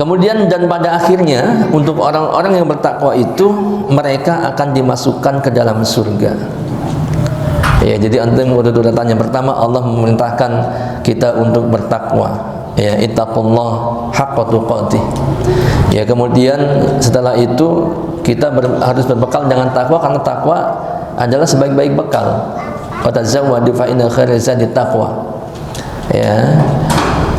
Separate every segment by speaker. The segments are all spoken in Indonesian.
Speaker 1: Kemudian dan pada akhirnya untuk orang-orang yang bertakwa itu mereka akan dimasukkan ke dalam surga. Ya, jadi antum udah tanya, pertama Allah memerintahkan kita untuk bertakwa. Ya, ittaqullah haqqa tuqatih. Ya, kemudian setelah itu kita harus berbekal dengan takwa, karena takwa adalah sebaik-baik bekal. Wa tazawwadu fa inna khairaz zadi taqwa. Ya.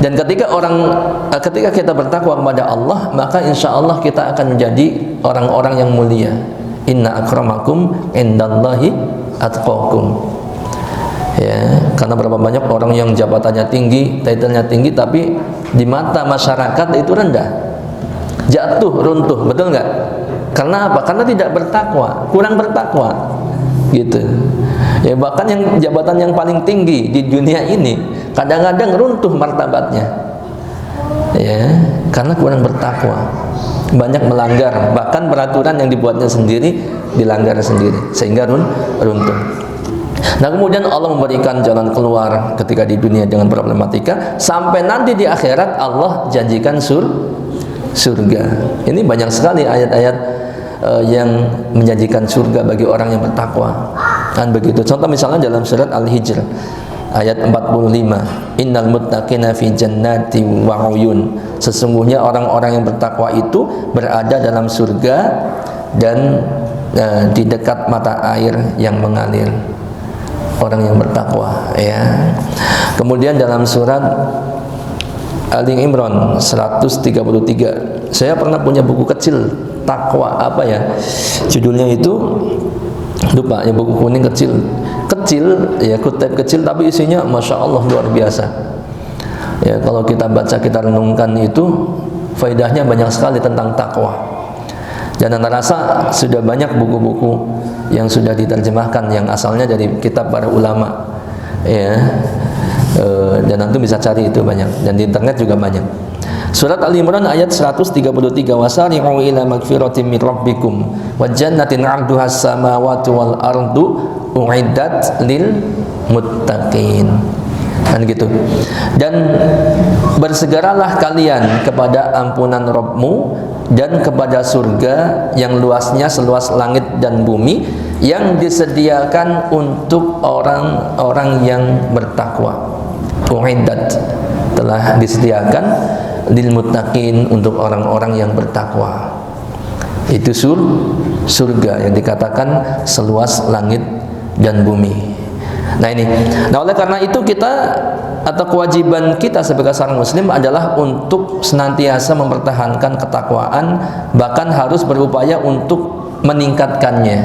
Speaker 1: Dan ketika kita bertakwa kepada Allah, maka insya Allah kita akan menjadi orang-orang yang mulia. Inna akramakum indallahi atqakum. Ya, karena berapa banyak orang yang jabatannya tinggi, titlenya tinggi, tapi di mata masyarakat itu rendah, jatuh, runtuh, betul nggak? Karena apa? Karena tidak bertakwa, kurang bertakwa, gitu. Ya, bahkan yang jabatan yang paling tinggi di dunia ini kadang-kadang runtuh martabatnya, ya, karena kurang bertakwa, banyak melanggar, bahkan peraturan yang dibuatnya sendiri dilanggar sendiri, sehingga runtuh. Nah, kemudian Allah memberikan jalan keluar ketika di dunia dengan problematika, sampai nanti di akhirat Allah janjikan surga. Ini banyak sekali ayat-ayat yang menjanjikan surga bagi orang yang bertakwa. Kan begitu. Contoh misalnya dalam surat Al-Hijr ayat 45, innal muttaqina fi jannati wa uyun. Sesungguhnya orang-orang yang bertakwa itu berada dalam surga dan di dekat mata air yang mengalir. Orang yang bertakwa, ya. Kemudian dalam surat Ali Imran 133, saya pernah punya buku kecil takwa, apa ya judulnya itu, lupa ya, buku kuning kecil ya, kutip kecil, tapi isinya masya Allah luar biasa. Ya, kalau kita baca, kita renungkan, itu faedahnya banyak sekali tentang takwa. Dan anda rasa sudah banyak buku-buku yang sudah diterjemahkan yang asalnya dari kitab para ulama, ya. Dan antum bisa cari itu banyak, dan di internet juga banyak. Surat Al-Imran ayat 133, wasari'u ila magfiratin min rabbikum wa jannatin 'arduhas samawati wal ardu u'iddat lil muttaqin. Kan gitu. Dan bersegeralah kalian kepada ampunan Rabbmu dan kepada surga yang luasnya seluas langit dan bumi, yang disediakan untuk orang-orang yang bertakwa. U'iddat, telah disediakan lil muttaqin, untuk orang-orang yang bertakwa. Itu surga yang dikatakan seluas langit dan bumi. Nah ini, oleh karena itu kita, atau kewajiban kita sebagai seorang muslim adalah untuk senantiasa mempertahankan ketakwaan, bahkan harus berupaya untuk meningkatkannya.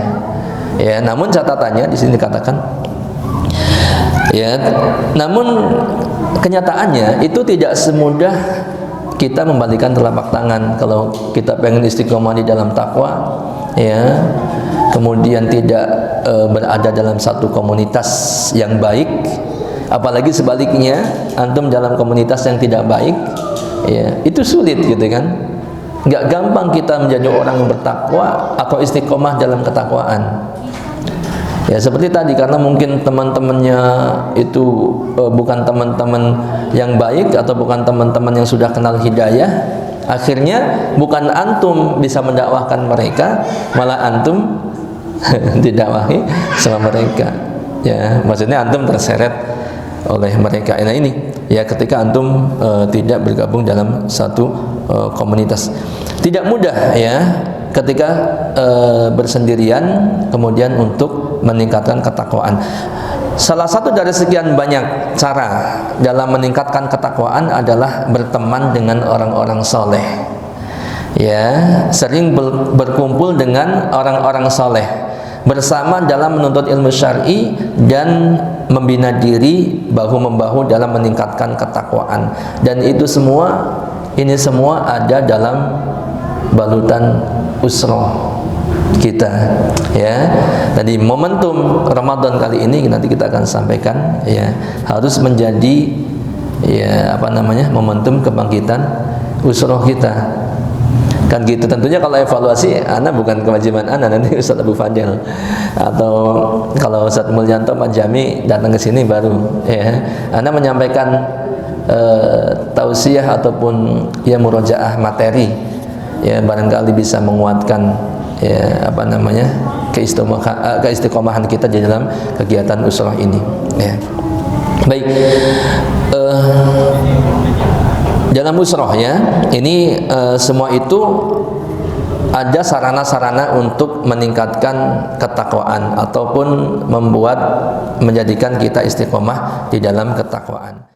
Speaker 1: Ya, namun catatannya di sini dikatakan, ya, namun kenyataannya itu tidak semudah kita membalikan telapak tangan. Kalau kita pengen istiqomah di dalam takwa, ya, kemudian tidak berada dalam satu komunitas yang baik, apalagi sebaliknya antum dalam komunitas yang tidak baik, ya, itu sulit, gitu kan. Nggak gampang kita menjadi orang yang bertakwa atau istiqomah dalam ketakwaan. Ya, seperti tadi, karena mungkin teman-temannya itu bukan teman-teman yang baik, atau bukan teman-teman yang sudah kenal hidayah, akhirnya bukan antum bisa mendakwahkan mereka, malah antum didakwahi sama mereka. Ya, maksudnya antum terseret oleh mereka. Nah ini, ya, ketika antum tidak bergabung dalam satu komunitas, tidak mudah, ya, ketika bersendirian kemudian untuk meningkatkan ketakwaan. Salah satu dari sekian banyak cara dalam meningkatkan ketakwaan adalah berteman dengan orang-orang soleh. Ya, sering berkumpul dengan orang-orang soleh, bersama dalam menuntut ilmu syar'i dan membina diri bahu-membahu dalam meningkatkan ketakwaan. Dan itu semua, ini semua ada dalam balutan usroh kita, ya. Tadi momentum Ramadan kali ini nanti kita akan sampaikan, ya, harus menjadi, ya, apa namanya, momentum kebangkitan usroh kita. Kan gitu. Tentunya kalau evaluasi, ana bukan kewajiban ana, nanti Ustaz Abu Fadil atau kalau Ustaz Mulyanto Pak Jami datang ke sini baru, ya. Ana menyampaikan tausiah ataupun ya murojaah materi, ya barangkali bisa menguatkan ya apa namanya keistiqomahan kita di dalam kegiatan usrah ini. Ya. Baik, dalam usrah ya ini semua itu ada sarana-sarana untuk meningkatkan ketakwaan ataupun menjadikan kita istiqomah di dalam ketakwaan.